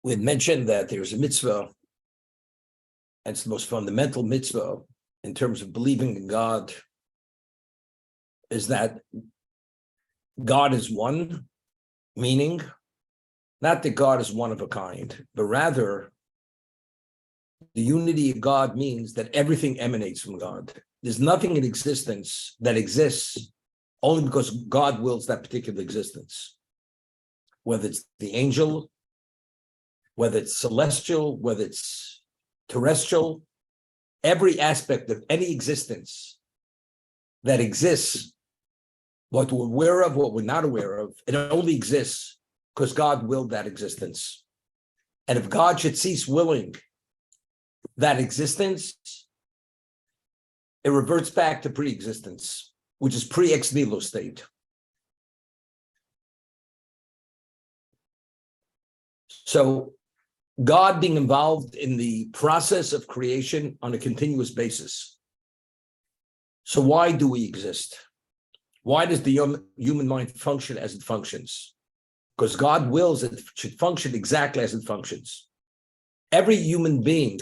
we had mentioned that there's a mitzvah, and it's the most fundamental mitzvah in terms of believing in God, is that God is one, meaning not that God is one of a kind, but rather the unity of God means that everything emanates from God. There's nothing in existence that exists only because God wills that particular existence, whether it's the angel, whether it's celestial, whether it's terrestrial, every aspect of any existence that exists, what we're aware of, what we're not aware of, it only exists because God willed that existence. And if God should cease willing that existence, it reverts back to pre-existence, which is pre-ex nihilo state. So God being involved in the process of creation on a continuous basis. So why do we exist? Why does the human mind function as it functions? Because God wills it should function exactly as it functions. Every human being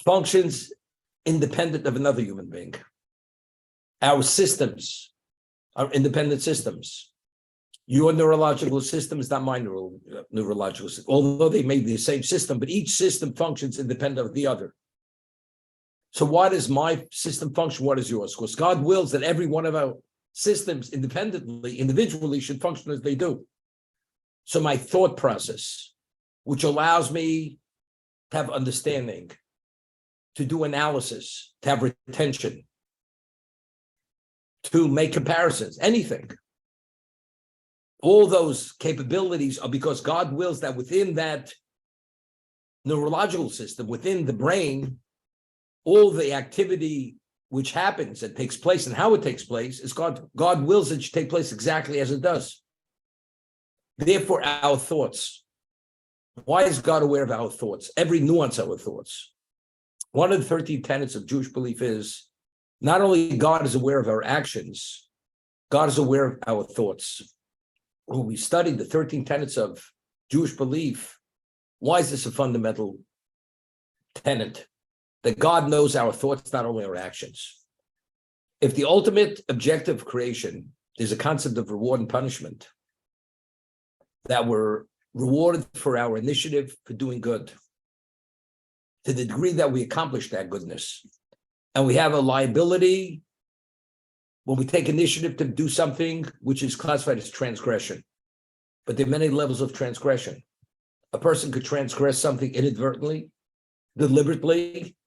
functions independent of another human being. Our systems are independent systems. Your neurological system is not my neurological system, although they made the same system, but each system functions independent of the other. So why does my system function? What is yours? Because God wills that every one of our systems independently, individually, should function as they do. So my thought process, which allows me to have understanding, to do analysis, to have retention, to make comparisons, anything. All those capabilities are because God wills that within that neurological system, within the brain, all the activity which happens and takes place and how it takes place is God wills it should take place exactly as it does. Therefore, our thoughts. Why is God aware of our thoughts? Every nuance of our thoughts. One of the 13 tenets of Jewish belief is not only God is aware of our actions, God is aware of our thoughts. When we studied the 13 tenets of Jewish belief, why is this a fundamental tenet? That God knows our thoughts, not only our actions. If the ultimate objective of creation is a concept of reward and punishment, that we're rewarded for our initiative for doing good, to the degree that we accomplish that goodness, and we have a liability when we take initiative to do something which is classified as transgression. But there are many levels of transgression. A person could transgress something inadvertently, deliberately,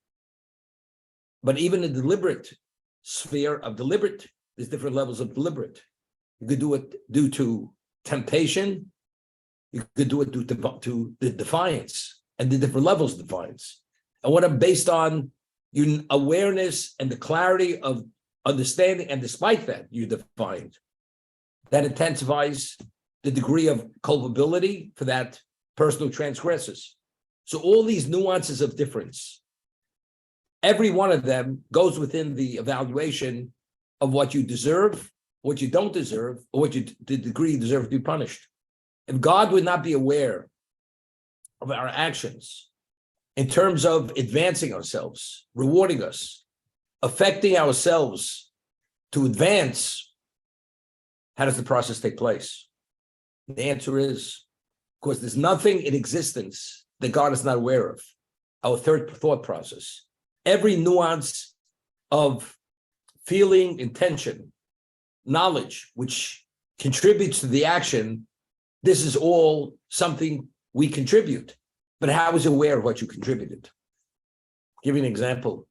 but even in the deliberate sphere of deliberate, there's different levels of deliberate. You could do it due to temptation. You could do it due to the defiance and the different levels of defiance. And what I'm based on your awareness and the clarity of understanding, and despite that, you defined. That intensifies the degree of culpability for that person who transgresses. So all these nuances of difference, every one of them goes within the evaluation of what you deserve, what you don't deserve, or the degree you deserve to be punished. If God would not be aware of our actions in terms of advancing ourselves, rewarding us, affecting ourselves to advance, how does the process take place? The answer is, of course, there's nothing in existence that God is not aware of. Our third thought process. Every nuance of feeling, intention, knowledge, which contributes to the action, this is all something we contribute. But how is he aware of what you contributed? I'll give you an example.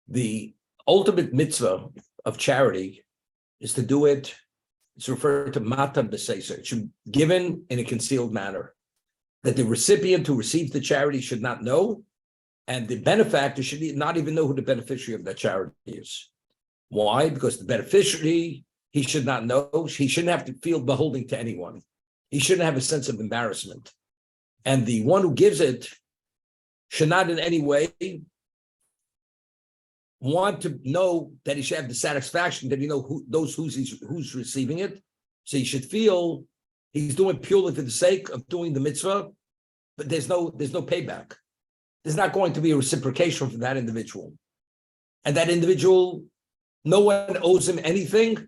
The ultimate mitzvah of charity is to do it. It's referred to matan b'seser. It should be given in a concealed manner, that the recipient who receives the charity should not know, and the benefactor should not even know who the beneficiary of that charity is. Why? Because the beneficiary, he should not know. He shouldn't have to feel beholden to anyone. He shouldn't have a sense of embarrassment. And the one who gives it should not in any way want to know that he should have the satisfaction that he know who's receiving it. So he should feel He's doing purely for the sake of doing the mitzvah, but there's no payback. There's not going to be a reciprocation from that individual. And that individual, no one owes him anything.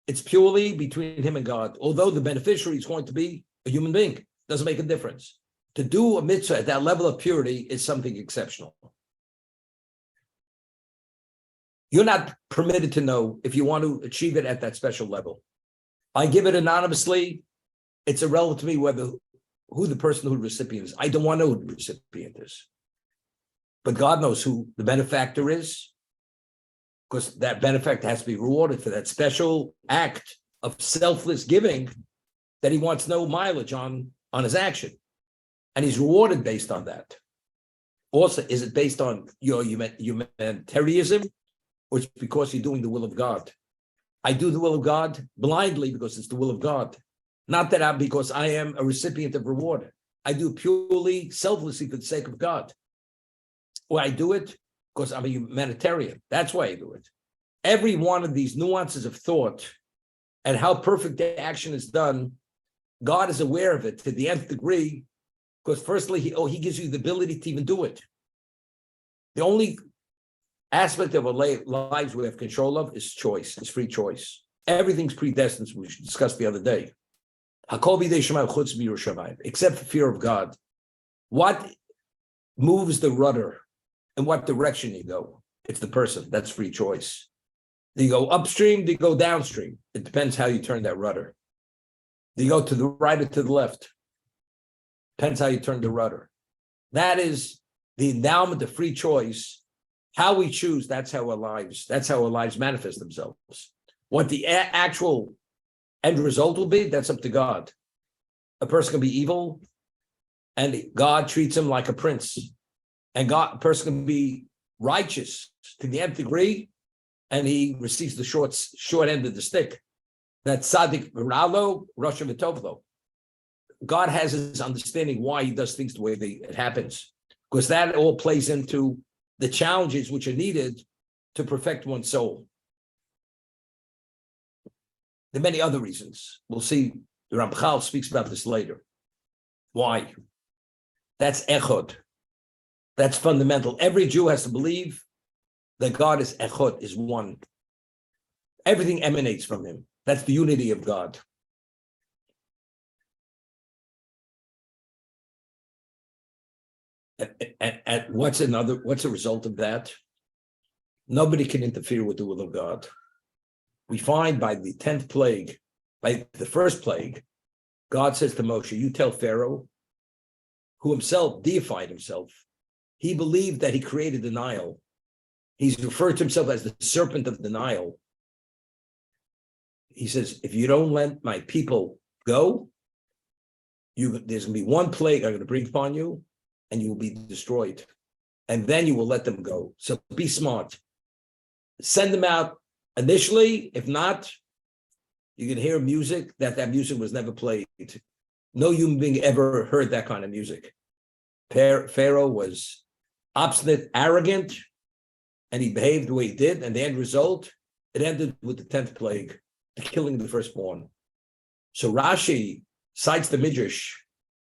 It's purely between him and God. Although the beneficiary is going to be a human being, doesn't make a difference. To do a mitzvah at that level of purity is something exceptional. You're not permitted to know if you want to achieve it at that special level. I give it anonymously. It's irrelevant to me who the person, who the recipient is. I don't want to know who the recipient is. But God knows who the benefactor is, because that benefactor has to be rewarded for that special act of selfless giving that he wants no mileage on his action. And he's rewarded based on that. Also, is it based on your humanitarianism, or it's because you're doing the will of God? I do the will of God blindly because it's the will of God. Not that because I am a recipient of reward. I do purely selflessly for the sake of God. Or I do it because I'm a humanitarian. That's why I do it. Every one of these nuances of thought and how perfect the action is done, God is aware of it to the nth degree, because firstly, he gives you the ability to even do it. The only aspect of our lives we have control of is choice. It's free choice. Everything's predestined, we discussed the other day. Except for fear of God. What moves the rudder? In what direction you go? It's the person. That's free choice. Do you go upstream? Do you go downstream? It depends how you turn that rudder. Do you go to the right or to the left? Depends how you turn the rudder. That is the endowment of free choice. How we choose, that's how our lives manifest themselves. What the actual end result will be, that's up to God. A person can be evil, and God treats him like a prince. And a person can be righteous to the nth degree, and he receives the short end of the stick. That's tzaddik v'ralo, rasha v'tovlo. God has his understanding why he does things the way it happens, because that all plays into the challenges which are needed to perfect one's soul. There are many other reasons. We'll see. The Ramchal speaks about this later. Why? That's echod. That's fundamental. Every Jew has to believe that God is echod, is one. Everything emanates from him. That's the unity of God. And what's a result of that? Nobody can interfere with the will of God. We find by the 10th plague, by the first plague, God says to Moshe, you tell Pharaoh, who himself deified himself, he believed that he created the Nile. He's referred to himself as the serpent of the Nile. He says, if you don't let my people go, there's going to be one plague I'm going to bring upon you, and you will be destroyed. And then you will let them go. So be smart. Send them out initially. If not, you can hear music that music was never played. No human being ever heard that kind of music. Pharaoh was obstinate, arrogant, and he behaved the way he did. And the end result, it ended with the 10th plague, the killing of the firstborn. So Rashi cites the Midrash.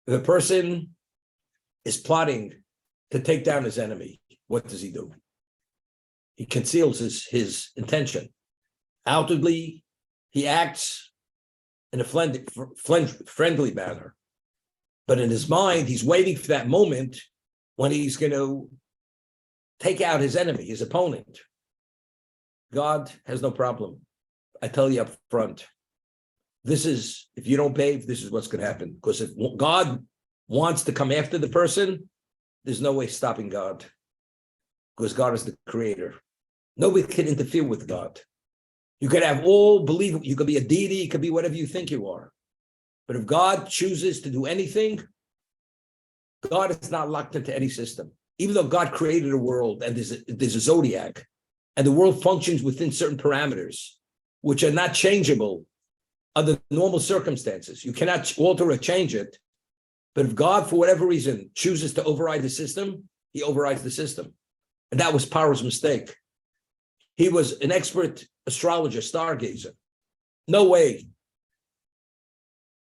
If a person is plotting to take down his enemy, what does he do? He conceals his intention. Outwardly, he acts in a friendly manner. But in his mind, he's waiting for that moment when he's going to take out his enemy, his opponent. God has no problem. I tell you up front, if you don't behave, this is what's going to happen. Because if God wants to come after the person, there's no way stopping God. Because God is the creator. Nobody can interfere with God. You could have all believe, you could be a deity, you could be whatever you think you are. But if God chooses to do anything, God is not locked into any system. Even though God created a world and there's a zodiac, and the world functions within certain parameters, which are not changeable under normal circumstances. You cannot alter or change it. But if God, for whatever reason, chooses to override the system, he overrides the system. And that was Paro's mistake. He was an expert astrologer, stargazer. No way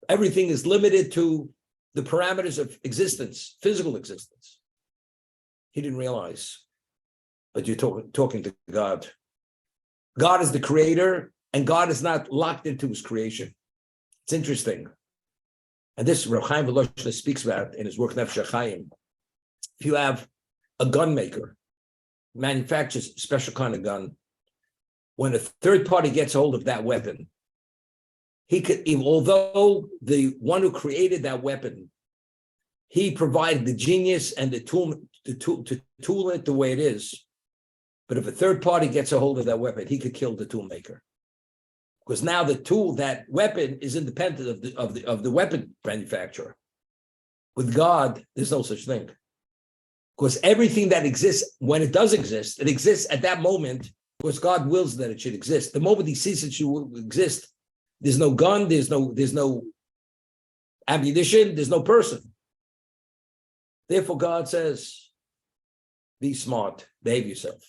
Everything is limited to the parameters of existence, physical existence. He didn't realize, but you're talking to God. God is the creator, and God is not locked into his creation. It's interesting. And this Rav Chaim Volozhin speaks about in his work Nefesh HaChaim. If you have a gun maker, manufactures a special kind of gun, when a third party gets a hold of that weapon, he could, although the one who created that weapon, he provided the genius and the tool to tool it the way it is. But if a third party gets a hold of that weapon, he could kill the tool maker, because now the tool, that weapon, is independent of the weapon manufacturer. With God, there's no such thing, because everything that exists, when it does exist, it exists at that moment because God wills that it should exist. The moment he sees it should exist, there's no gun, there's no ammunition, there's no person. Therefore, God says, be smart, behave yourself.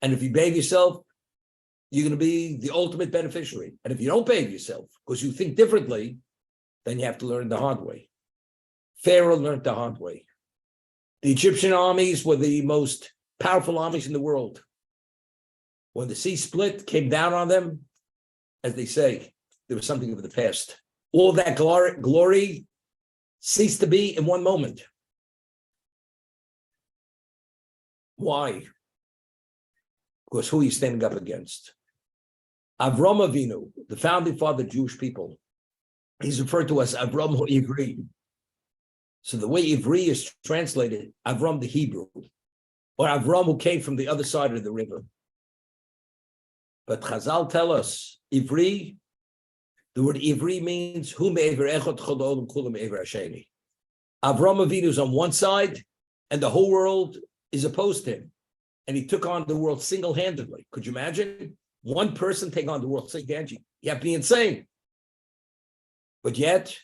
And if you behave yourself, you're going to be the ultimate beneficiary. And if you don't behave yourself because you think differently, then you have to learn the hard way. Pharaoh learned the hard way. The Egyptian armies were the most powerful armies in the world. When the sea split, came down on them, as they say, there was something of the past. All that glory ceased to be in one moment. Why? Because who are you standing up against? Avram Avinu, the founding father of Jewish people, he's referred to as Avram Ivri. So the way Ivri is translated, Avram the Hebrew, or Avram who came from the other side of the river. But Chazal tell us, Ivri, the word Ivri means, Hu me'ever echot chodolim kulam me'ever hasheni. Avram Avinu is on one side, and the whole world is opposed to him. And he took on the world single-handedly. Could you imagine? One person take on the world single-handedly. You have to be insane. But yet,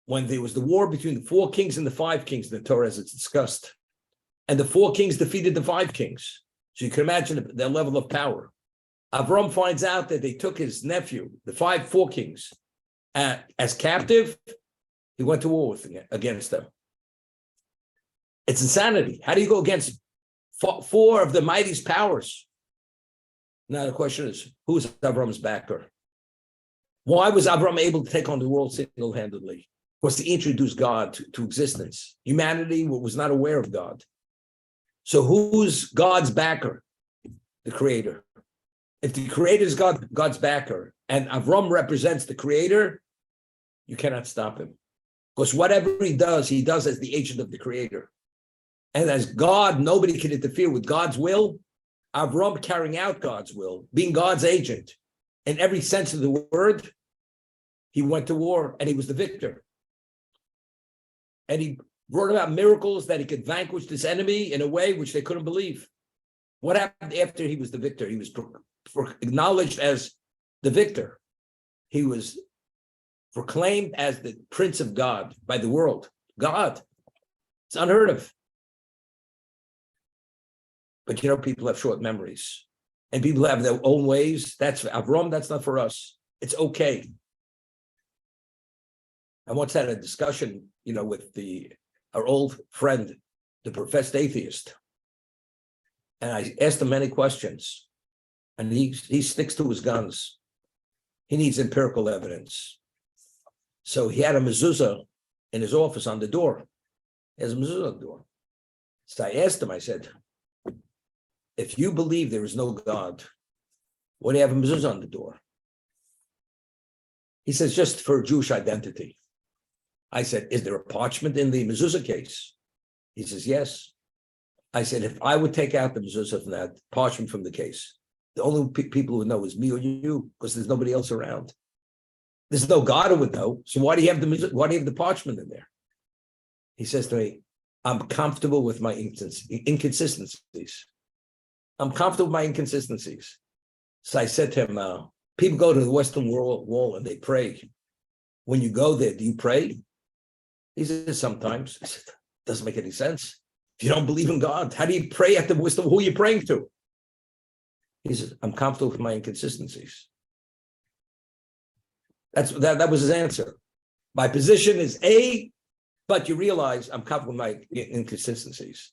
when there was the war between the 4 kings and the 5 kings in the Torah, as it's discussed, and the 4 kings defeated the 5 kings. So you can imagine their level of power. Avram finds out that they took his nephew, the 4 kings, as captive. He went to war against them. It's insanity. How do you go against 4 of the mightiest powers? Now the question is, who is Avram's backer? Why was Avram able to take on the world single-handedly? Was to introduce God to existence. Humanity was not aware of God. So who's God's backer? The Creator. If the Creator is God's backer, and Avram represents the Creator, you cannot stop him. Because whatever he does as the agent of the Creator. And as God, nobody can interfere with God's will. Avram carrying out God's will, being God's agent. In every sense of the word, he went to war and he was the victor. And he brought about miracles that he could vanquish this enemy in a way which they couldn't believe. What happened after he was the victor? He was acknowledged as the victor. He was proclaimed as the Prince of God by the world. God. It's unheard of. But people have short memories. And people have their own ways. That's Avram, that's not for us. It's okay. I once had a discussion, with our old friend, the professed atheist. And I asked him many questions. And he sticks to his guns. He needs empirical evidence. So he had a mezuzah in his office on the door. He has a mezuzah on the door. So I asked him, I said, if you believe there is no God, why do you have a mezuzah on the door? He says, just for Jewish identity. I said, is there a parchment in the mezuzah case? He says, yes. I said, if I would take out the mezuzah from that parchment from the case, the only people who would know is me or you, because there's nobody else around. There's no God who would know. So why do you have the parchment in there? He says to me, I'm comfortable with my inconsistencies. I'm comfortable with my inconsistencies. So I said to him, people go to the Western Wall and they pray. When you go there, do you pray? He says, sometimes. I said, doesn't make any sense. If you don't believe in God, how do you pray at the Western Wall? Who are you praying to? He says, I'm comfortable with my inconsistencies. That was his answer. My position is A, but you realize I'm covered with my inconsistencies.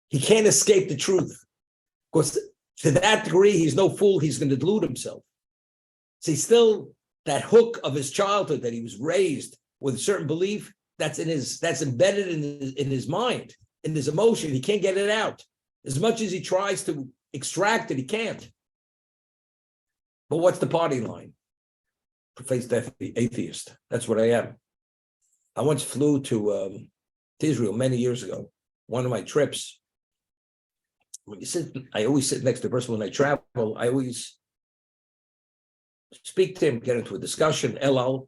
He can't escape the truth. Because to that degree, he's no fool, he's going to delude himself. See, still that hook of his childhood that he was raised with a certain belief, that's embedded in his mind, in his emotion. He can't get it out. As much as he tries to extract it, he can't. But what's the party line? Professed atheist. That's what I am. I once flew to Israel many years ago. One of my trips. When you sit, I always sit next to the person when I travel. I always speak to him, get into a discussion, LL,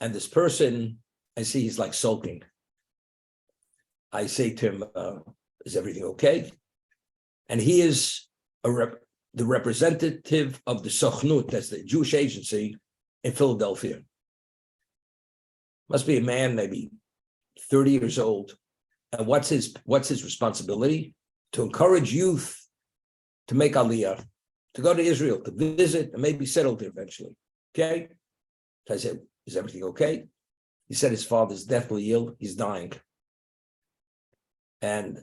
and this person, I see he's like sulking. I say to him, is everything okay? And he is the representative of the Sochnut, that's the Jewish agency in Philadelphia. Must be a man, maybe 30 years old. And what's his responsibility? To encourage youth to make Aliyah, to go to Israel, to visit, and maybe settle there eventually. Okay? So I said, is everything okay? He said his father's deathly ill, he's dying. And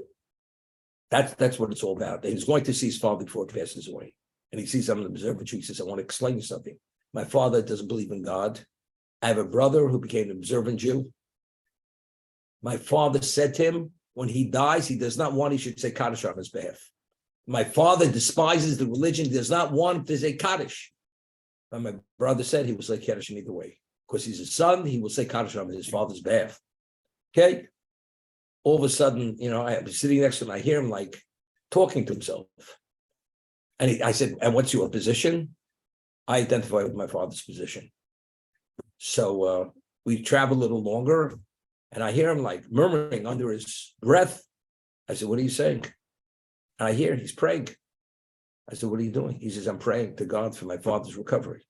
that's what it's all about. And he's going to see his father before he passes away. And he sees him in the observatory. He says, I want to explain you something. My father doesn't believe in God. I have a brother who became an observant Jew. My father said to him, when he dies, he does not want he should say Kaddish on his behalf. My father despises the religion, does not want to say Kaddish. But my brother said he will say Kaddish in either way. Because he's his son, he will say Kaddish on his father's behalf. Okay? All of a sudden, I was sitting next to him, I hear him like talking to himself. And I said, and what's your position? I identify with my father's position. So we travel a little longer, and I hear him like murmuring under his breath. I said, what are you saying? And I hear he's praying. I said, what are you doing? He says, I'm praying to God for my father's recovery.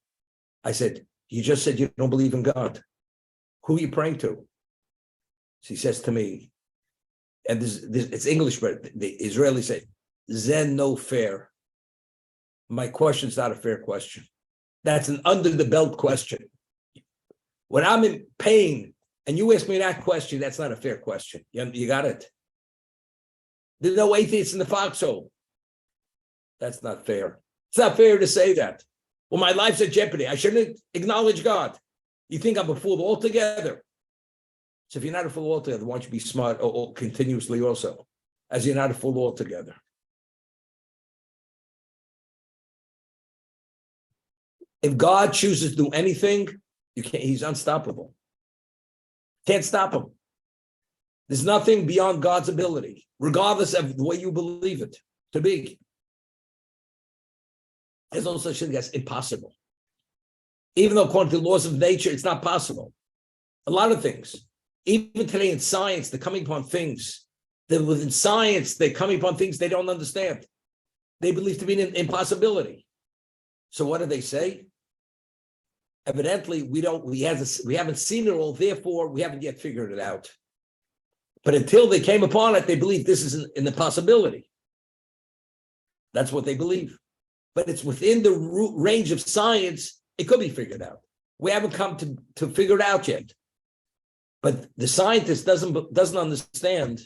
I said, you just said you don't believe in God. Who are you praying to? So he says to me, and this it's English, but the Israelis say, Zen no fair. My question's not a fair question. That's an under the belt question. When I'm in pain and you ask me that question, that's not a fair question. You got it? There's no atheists in the foxhole. That's not fair. It's not fair to say that. Well, my life's at jeopardy. I shouldn't acknowledge God. You think I'm a fool altogether. So if you're not a fool altogether, why don't you be smart or continuously also, as you're not a fool altogether. If God chooses to do anything, he's unstoppable. Can't stop him. There's nothing beyond God's ability, regardless of the way you believe it to be. There's no such thing as impossible. Even though according to the laws of nature, it's not possible. A lot of things. Even today in science, they're coming upon things that within science, they're coming upon things they don't understand. They believe to be an impossibility. So what do they say? Evidently, we haven't seen it all, therefore we haven't yet figured it out. But until they came upon it, they believe this is an impossibility. That's what they believe. But it's within the range of science, it could be figured out. We haven't come to figure it out yet. But the scientist doesn't understand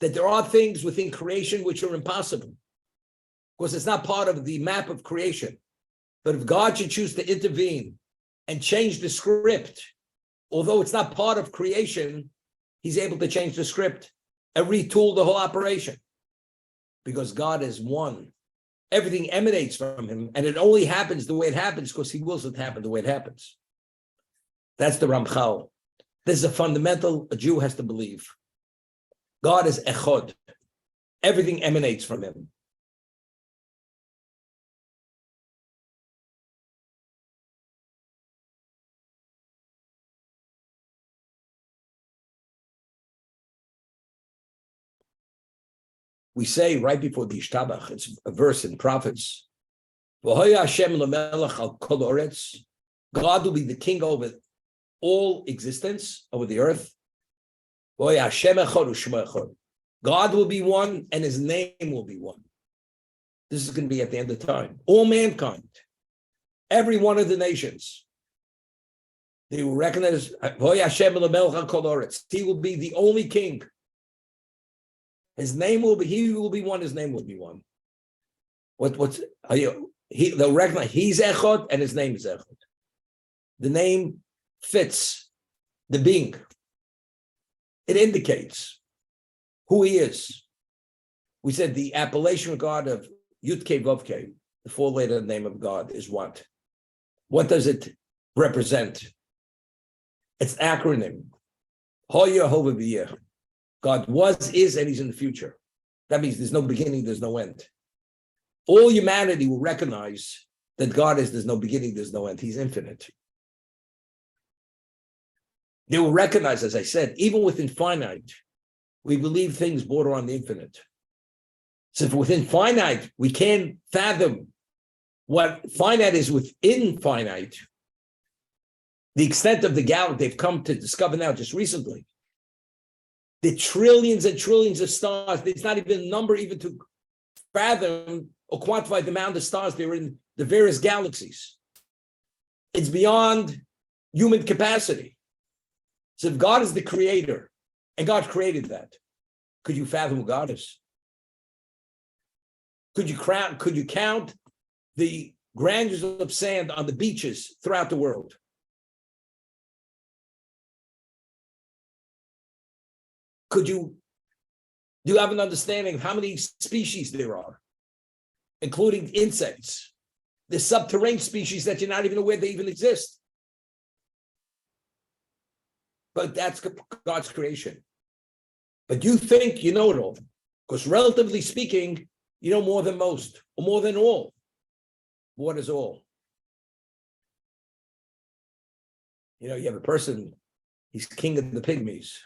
that there are things within creation which are impossible. Of course, it's not part of the map of creation. But if God should choose to intervene and change the script, although it's not part of creation, he's able to change the script and retool the whole operation. Because God is one. Everything emanates from him, and it only happens the way it happens because he wills it to happen the way it happens. That's the Ramchal. This is a fundamental a Jew has to believe. God is echod. Everything emanates from him. We say right before the Ishtabach, it's a verse in Prophets. God will be the king over all existence, over the earth. God will be one and his name will be one. This is going to be at the end of time. All mankind, every one of the nations, They will recognize Hoy Hashem Melech Kol Oretz. He will be the only king. His name will be. He will be one. His name will be one. They'll recognize he's Echad and his name is Echad. The name fits the being. It indicates who he is. We said the appellation of God of Yud-Kei Vav-Kei, the four-letter name of God, is what? What does it represent? It's acronym. Hoya Hova B'Yeh. God was, is, and he's in the future. That means there's no beginning, there's no end. All humanity will recognize that God is, there's no beginning, there's no end. He's infinite. They will recognize, as I said, even within finite, we believe things border on the infinite. So if within finite, we can't fathom what finite is within finite, the extent of the galaxy they've come to discover now just recently. The trillions and trillions of stars, there's not even a number even to fathom or quantify the amount of stars there are in the various galaxies. It's beyond human capacity. So if God is the creator, and God created that, could you fathom who God is? Could you count the granules of sand on the beaches throughout the world? Do you have an understanding of how many species there are, including insects? The subterranean species that you're not even aware they even exist. But that's God's creation. But you think you know it all, because relatively speaking, you know more than most, or more than all. What is all? You know, you have a person, he's king of the pygmies.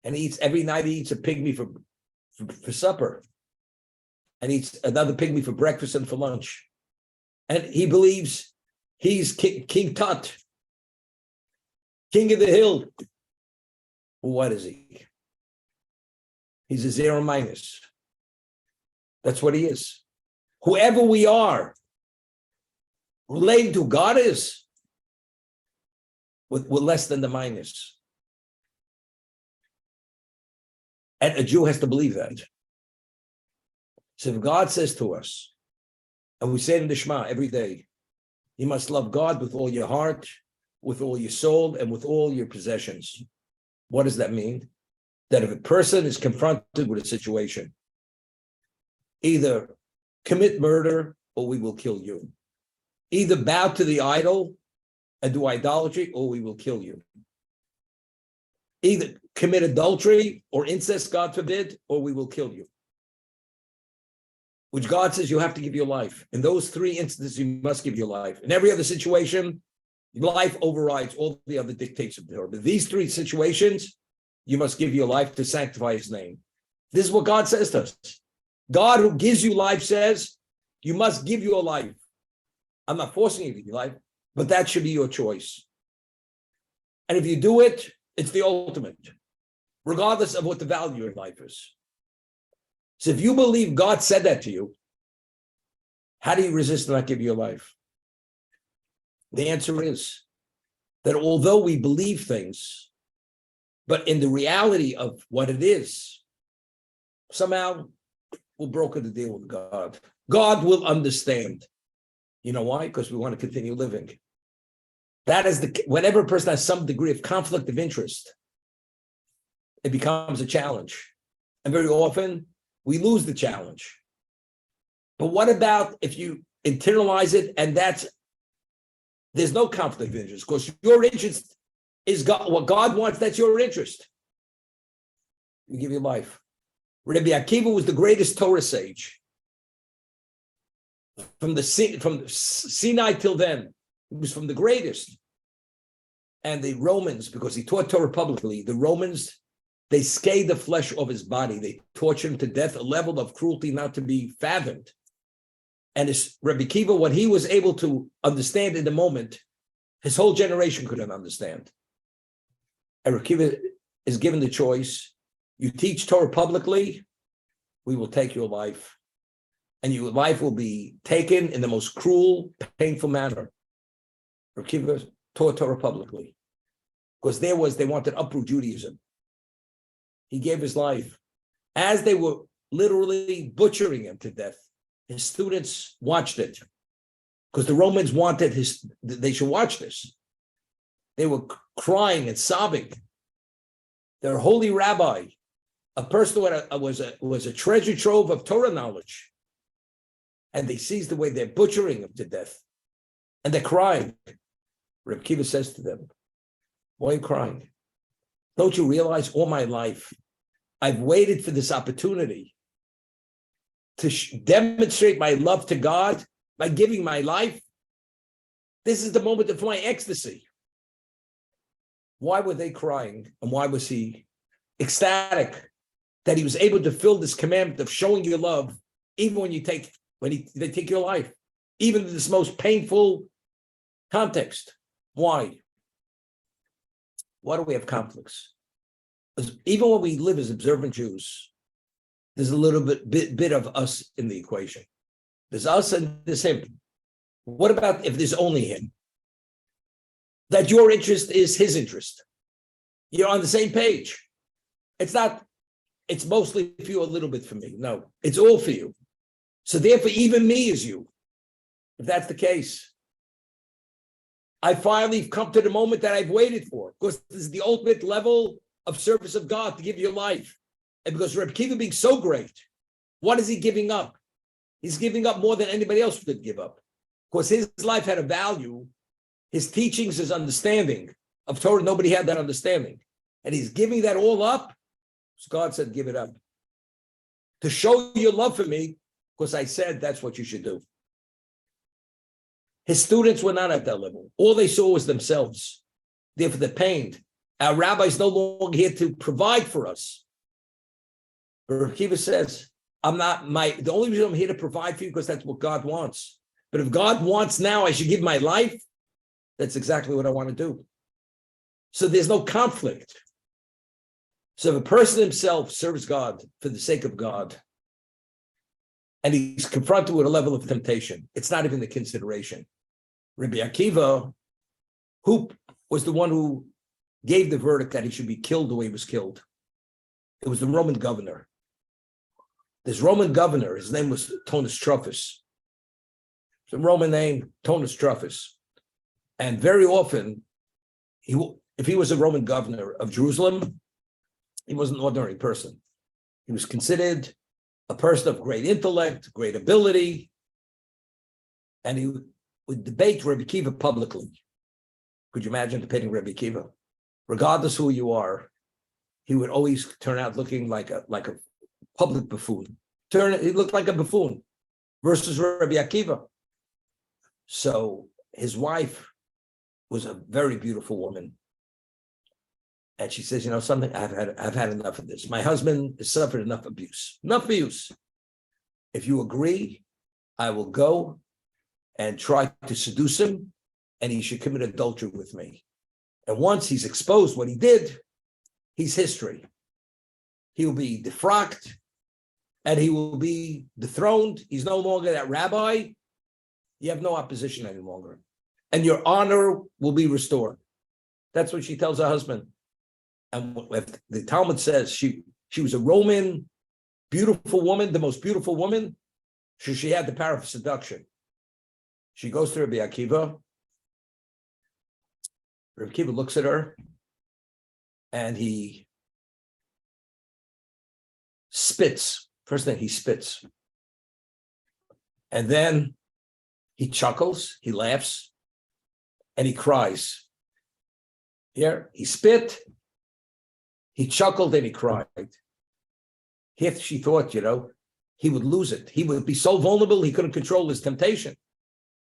And he eats every night. He eats a pygmy for supper, and eats another pygmy for breakfast and for lunch. And he believes he's King Tut, king of the hill. Well, what is he? He's a zero minus. That's what he is. Whoever we are, related to God is, we're less than the minus. And a Jew has to believe that. So if God says to us, and we say it in the Shema every day, you must love God with all your heart, with all your soul, and with all your possessions. What does that mean? That if a person is confronted with a situation, either commit murder or we will kill you. Either bow to the idol and do idolatry or we will kill you. Either commit adultery or incest, God forbid, or we will kill you. Which God says you have to give your life. In those three instances, you must give your life. In every other situation, life overrides all the other dictates of the Torah. But these three situations, you must give your life to sanctify his name. This is what God says to us. God who gives you life says, you must give your life. I'm not forcing you to give your life, but that should be your choice. And if you do it, it's the ultimate, regardless of what the value of life is. So if you believe God said that to you, how do you resist and not give your life? The answer is that although we believe things, but in the reality of what it is, somehow we'll broker the deal with God. God will understand. You know why? Because we want to continue living. That is whenever a person has some degree of conflict of interest, it becomes a challenge. And very often we lose the challenge. But what about if you internalize it and there's no conflict of interest, because your interest is God, what God wants, that's your interest. You give your life. Rabbi Akiva was the greatest Torah sage. From Sinai till then, he was from the greatest. And the Romans, because he taught Torah publicly, the Romans, they scathed the flesh of his body. They tortured him to death, a level of cruelty not to be fathomed. And Rabbi Akiva, what he was able to understand in the moment, his whole generation couldn't understand. And Rabbi Akiva is given the choice. You teach Torah publicly, we will take your life. And your life will be taken in the most cruel, painful manner. Rabbi Akiva taught Torah publicly. Because they wanted to uproot Judaism. He gave his life. As they were literally butchering him to death, his students watched it. Because the Romans wanted they should watch this. They were crying and sobbing. Their holy rabbi, a person who was a treasure trove of Torah knowledge, and they sees the way they're butchering him to death, and they're crying. Reb Kiva says to them, "Why are you crying? Don't you realize all my life I've waited for this opportunity to demonstrate my love to God by giving my life? This is the moment of my ecstasy." Why were they crying? And why was he ecstatic that he was able to fill this commandment of showing your love, even when they take your life, even in this most painful context? Why? Why do we have conflicts? Even when we live as observant Jews, there's a little bit of us in the equation. There's us and there's him. What about if there's only him? That your interest is his interest. You're on the same page. It's mostly for you, a little bit for me. No, it's all for you. So therefore, even me is you. If that's the case, I finally come to the moment that I've waited for, because this is the ultimate level of service of God, to give your life. And because Reb Kiva being so great, what is he giving up? He's giving up more than anybody else could give up, because his life had a value. His teachings, his understanding of Torah, nobody had that understanding. And he's giving that all up. So God said, give it up. To show your love for me, because I said that's what you should do. His students were not at that level. All they saw was themselves. Therefore, they're pained. Our rabbi's no longer here to provide for us. But Reb Kiva says, the only reason I'm here to provide for you because that's what God wants. But if God wants now, I should give my life. That's exactly what I want to do. So there's no conflict. So if a person himself serves God for the sake of God, and he's confronted with a level of temptation, it's not even the consideration. Rabbi Akiva, who was the one who gave the verdict that he should be killed the way he was killed? It was the Roman governor. This Roman governor, his name was Tonus Trophius. It's a Roman name, Tonus Trophius. And very often, if he was a Roman governor of Jerusalem, he wasn't an ordinary person. He was considered a person of great intellect, great ability, and he would debate Rebbe Kiva publicly. Could you imagine debating Rebbe Kiva? Regardless who you are, he would always turn out looking like a public buffoon. He looked like a buffoon versus Rebbe Akiva. So his wife was a very beautiful woman. And she says, something, I've had enough of this. My husband has suffered enough abuse. If you agree, I will go and try to seduce him, and he should commit adultery with me. And once he's exposed what he did, he's history. He will be defrocked, and he will be dethroned. He's no longer that rabbi. You have no opposition any longer. And your honor will be restored. That's what she tells her husband. And the Talmud says she was a Roman, beautiful woman, the most beautiful woman. She had the power of seduction. She goes to Rabbi Akiva. Rabbi Akiva looks at her, and he spits. First thing, he spits. And then he chuckles, he laughs, and he cries. Here, he spit, he chuckled, and he cried. Here she thought, he would lose it. He would be so vulnerable, he couldn't control his temptation.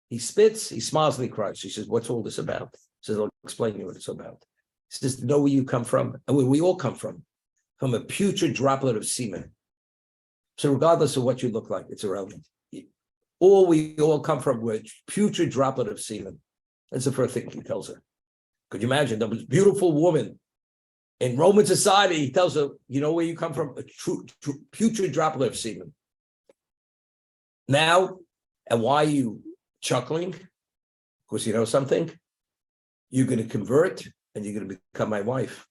He spits, he smiles, and he cries. She says, what's all this about? He says, I'll explain to you what it's about. He says, know where you come from, and where we all come from a putrid droplet of semen. So regardless of what you look like, it's irrelevant. We all come from a putrid droplet of semen. That's the first thing he tells her. Could you imagine? That was a beautiful woman. In Roman society, he tells her, where you come from? A putrid droplet of semen. Now, and why are you chuckling? Because you know something? You're going to convert and you're going to become my wife.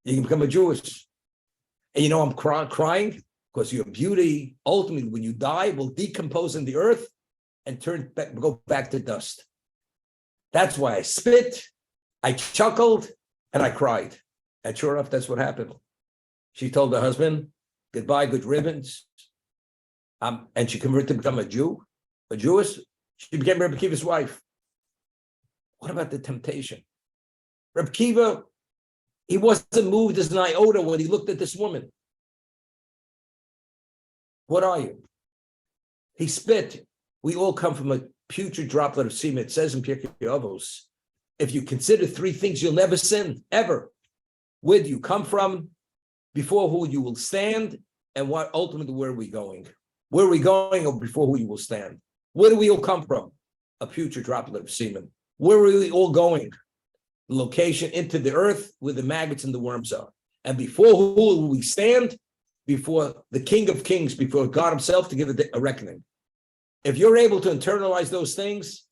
You can become a Jewish. And I'm crying because your beauty, ultimately, when you die, will decompose in the earth and go back to dust. That's why I spit, I chuckled, and I cried. And sure enough, that's what happened. She told her husband, goodbye, good ribbons. And she converted to become a Jewess. She became Rebbe Kiva's wife. What about the temptation? Rebbe Kiva, he wasn't moved as an iota when he looked at this woman. What are you? He spit. We all come from a putrid droplet of semen. It says in Pirkei Avos, if you consider three things, you'll never sin, ever. Where do you come from? Before who you will stand? And what ultimately, where are we going? Where are we going or before who you will stand? Where do we all come from? A putrid droplet of semen. Where are we all going? The location into the earth where the maggots and the worms are. And before who will we stand? Before the King of Kings, before God himself to give a reckoning. If you're able to internalize those things,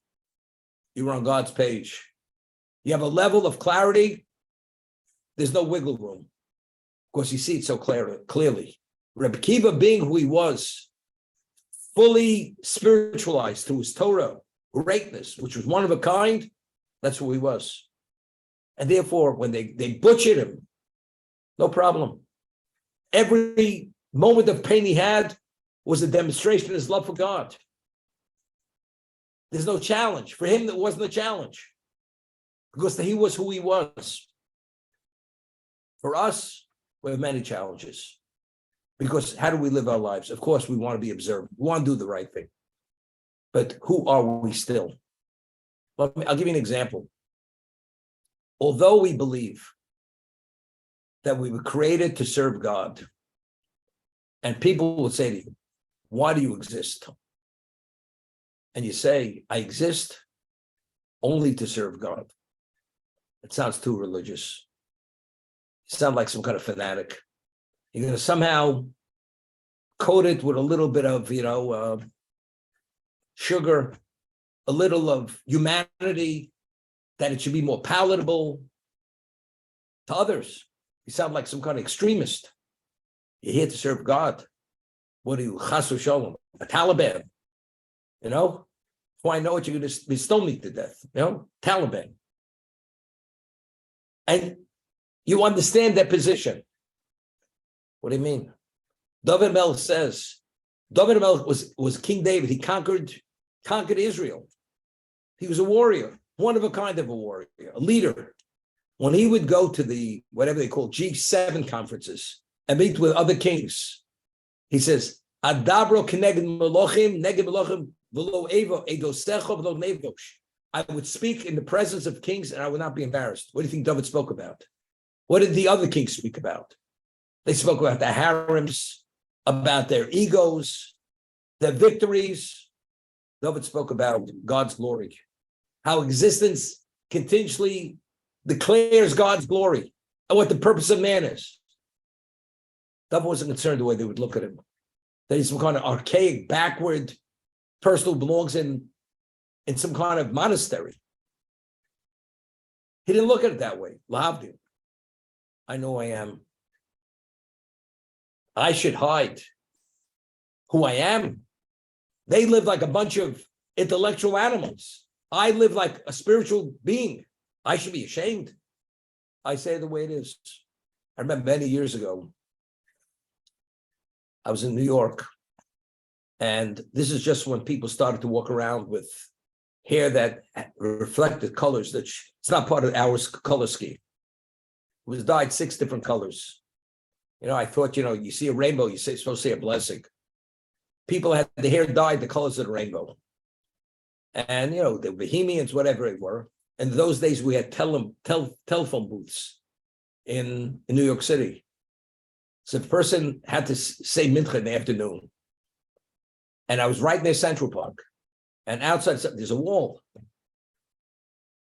you're on God's page. You have a level of clarity. There's no wiggle room. Of course, you see it so clearly. Rebbe Kiva, being who he was, fully spiritualized through his Torah, greatness, which was one of a kind, that's who he was. And therefore, when they butchered him, no problem. Every moment of pain he had was a demonstration of his love for God. There's no challenge. For him, there wasn't a challenge because he was who he was. For us, we have many challenges because how do we live our lives? Of course, we want to be observant. We want to do the right thing. But who are we still? Well, I'll give you an example. Although we believe that we were created to serve God, and people will say to you, why do you exist? And you say, I exist only to serve God. It sounds too religious. You sound like some kind of fanatic. You're going to somehow coat it with a little bit of, sugar, a little of humanity, that it should be more palatable to others. You sound like some kind of extremist. You're here to serve God. What are you, chas v'sholom, a Taliban? Before I know it, you're going to be stoning to death. Taliban. And you understand that position. What do you mean? David Melech says, David Melech was King David. He conquered Israel. He was a warrior, one of a kind of a warrior, a leader. When he would go to the, whatever they call G7 conferences and meet with other kings, he says, Adabro keneged melochim, neged melochim, v'lo evo, edosecho, v'lo nevdosh. I would speak in the presence of kings and I would not be embarrassed. What do you think David spoke about? What did the other kings speak about? They spoke about their harems, about their egos, their victories. David spoke about God's glory, how existence continuously declares God's glory and what the purpose of man is. David wasn't concerned the way they would look at him, that he's some kind of archaic, backward person who belongs in some kind of monastery. He didn't look at it that way. L'havdil. I know I am. I should hide who I am. They live like a bunch of intellectual animals. I live like a spiritual being. I should be ashamed. I say it the way it is. I remember many years ago, I was in New York, and this is just when people started to walk around with hair that reflected colors that it's not part of our color scheme. It was dyed 6 different colors. I thought, you see a rainbow, you're supposed to say a blessing. People had the hair dyed the colors of the rainbow. And, the Bohemians, whatever it were. And in those days, we had telephone booths in New York City. So the person had to say mincha in the afternoon. And I was right near Central Park. And outside, there's a wall.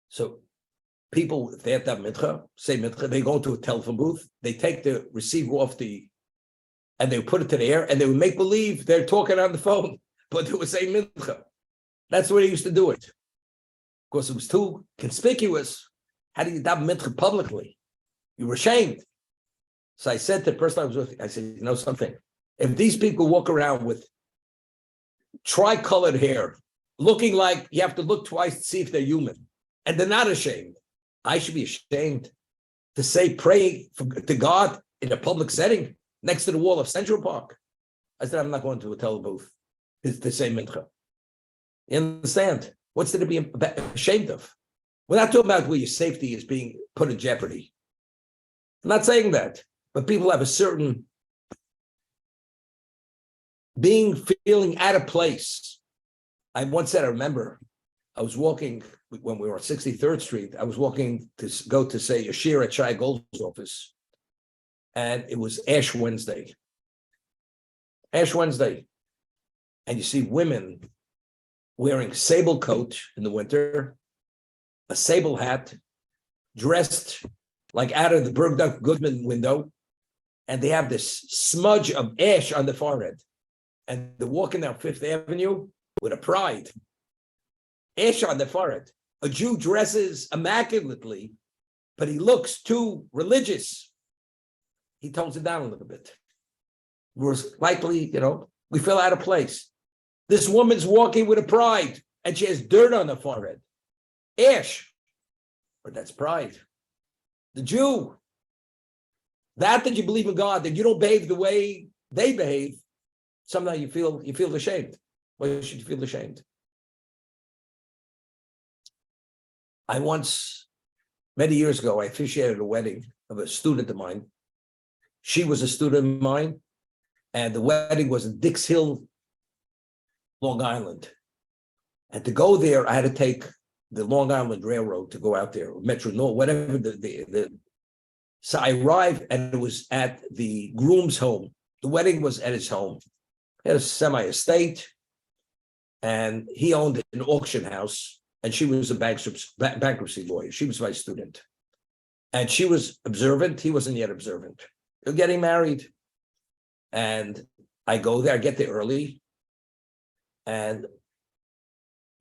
So people, if they have to have mincha, say mincha, they go to a telephone booth, they take the receiver off and they put it to the air, and they would make believe they're talking on the phone, but they would say mincha. That's the way they used to do it. because it was too conspicuous. How do you daven mincha publicly? You were ashamed. So I said to the person I was with, I said, you know something? If these people walk around with tricolored hair, looking like you have to look twice to see if they're human, and they're not ashamed, I should be ashamed to say pray to God in a public setting next to the wall of Central Park. I said, I'm not going to a telebooth to say mincha. You understand? What's there to be ashamed of? We're not talking about where your safety is being put in jeopardy. I'm not saying that, but people have a certain feeling out of place. I once said, I remember, I was walking when we were on 63rd Street. I was walking to go to say a shir at Shai Gold's office, and it was Ash Wednesday. Ash Wednesday, and you see women wearing sable coat in the winter, a sable hat, dressed like out of the Bergdorf Goodman window, and they have this smudge of ash on the forehead, and they're walking down Fifth Avenue with a pride. Ash on the forehead. A Jew dresses immaculately, but he looks too religious. He tones it down a little bit. We're likely, we feel out of place. This woman's walking with a pride, and she has dirt on her forehead. Ash, but that's pride. The Jew, that you believe in God, that you don't behave the way they behave, somehow you feel ashamed. Why should you feel ashamed? I once, many years ago, I officiated a wedding of a student of mine. She was a student of mine, and the wedding was in Dix Hill, Long Island. And to go there, I had to take the Long Island Railroad to go out there, or Metro North, whatever So I arrived, and it was at the groom's home. The wedding was at his home. He had a semi-estate, and he owned an auction house, and she was a bankruptcy lawyer. She was my student. And she was observant. He wasn't yet observant. They're getting married. And I go there, I get there early, and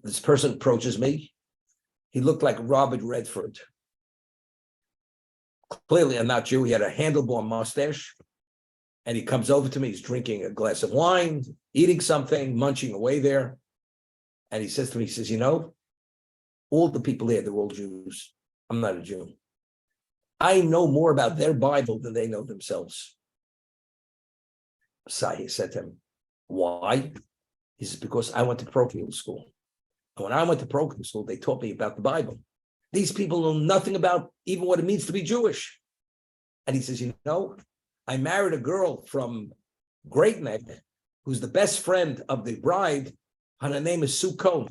this person approaches me. He looked like Robert Redford. Clearly, I'm not Jew. He had a handlebar mustache. And he comes over to me. He's drinking a glass of wine, eating something, munching away there. And he says to me, he says, all the people here, they're all Jews. I'm not a Jew. I know more about their Bible than they know themselves. So I said to him, why? He says, because I went to parochial school. And when I went to parochial school, they taught me about the Bible. These people know nothing about even what it means to be Jewish. And he says, I married a girl from Great Neck who's the best friend of the bride, and her name is Sue Cohn.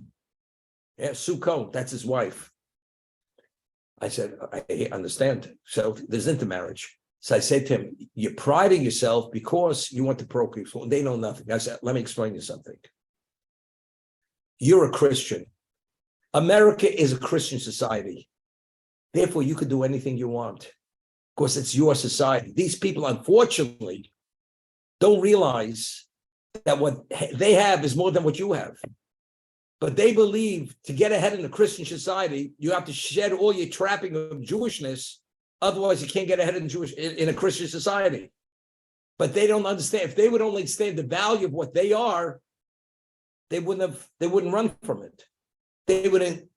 Yeah, Sue Cohn, that's his wife. I said, I understand. So there's intermarriage. So I said to him, you're priding yourself because you went to parochial school. They know nothing. I said, let me explain you something. You're a Christian. America is a Christian society. Therefore, you could do anything you want because it's your society. These people, unfortunately, don't realize that what they have is more than what you have. But they believe to get ahead in a Christian society, you have to shed all your trapping of Jewishness. Otherwise, you can't get ahead in a Christian society. But they don't understand. If they would only understand the value of what they are, they wouldn't run from it. They would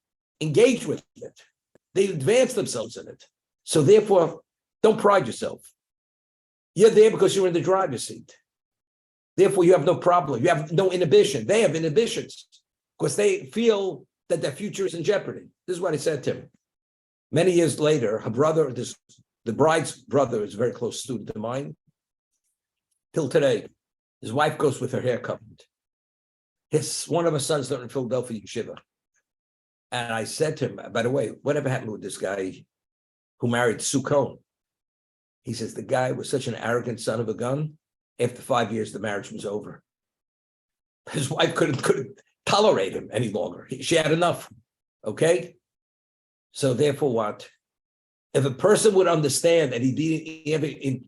engage with it. They advance themselves in it. So therefore, don't pride yourself. You're there because you're in the driver's seat. Therefore, you have no problem. You have no inhibition. They have inhibitions because they feel that their future is in jeopardy. This is what I said to him. Many years later, her brother, the bride's brother, is a very close student of mine. Till today, his wife goes with her hair covered. One of her sons learned in Philadelphia Yeshiva. And I said to him, by the way, whatever happened with this guy who married Sue Cohn? He says, the guy was such an arrogant son of a gun. After 5 years, the marriage was over. His wife couldn't tolerate him any longer. She had enough. Okay? So therefore what? If a person would understand that he'd be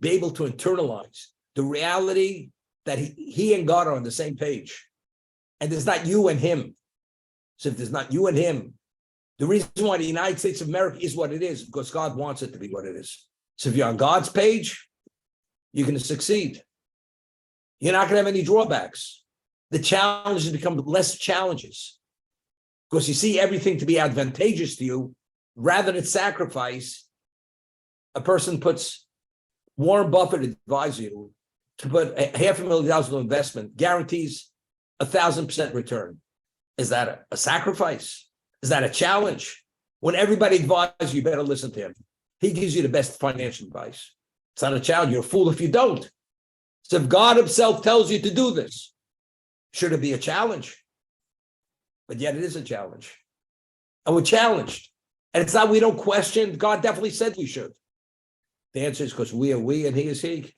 able to internalize the reality that he and God are on the same page, and there's not you and him. So if there's not you and him, The reason why the United States of America is what it is, because God wants it to be what it is. So if you're on God's page, you're going to succeed. You're not going to have any drawbacks. The challenges become less challenges because you see everything to be advantageous to you rather than sacrifice. A person puts, Warren Buffett advises you to put $500,000 in investment, guarantees 1,000% return. Is that a sacrifice? Is that a challenge? When everybody advises you, you better listen to him. He gives you the best financial advice. It's not a challenge. You're a fool if you don't. So if God himself tells you to do this, should it be a challenge? But yet it is a challenge. And we're challenged. And it's not we don't question. God definitely said we should. The answer is because we are we and he is he.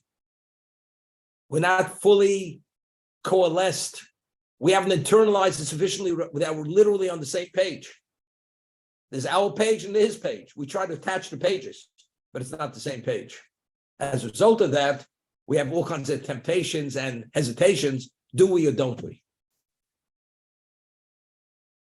We're not fully coalesced. We haven't internalized it sufficiently that we're literally on the same page. There's our page and his page. We try to attach the pages, but it's not the same page. As a result of that, we have all kinds of temptations and hesitations. Do we or don't we?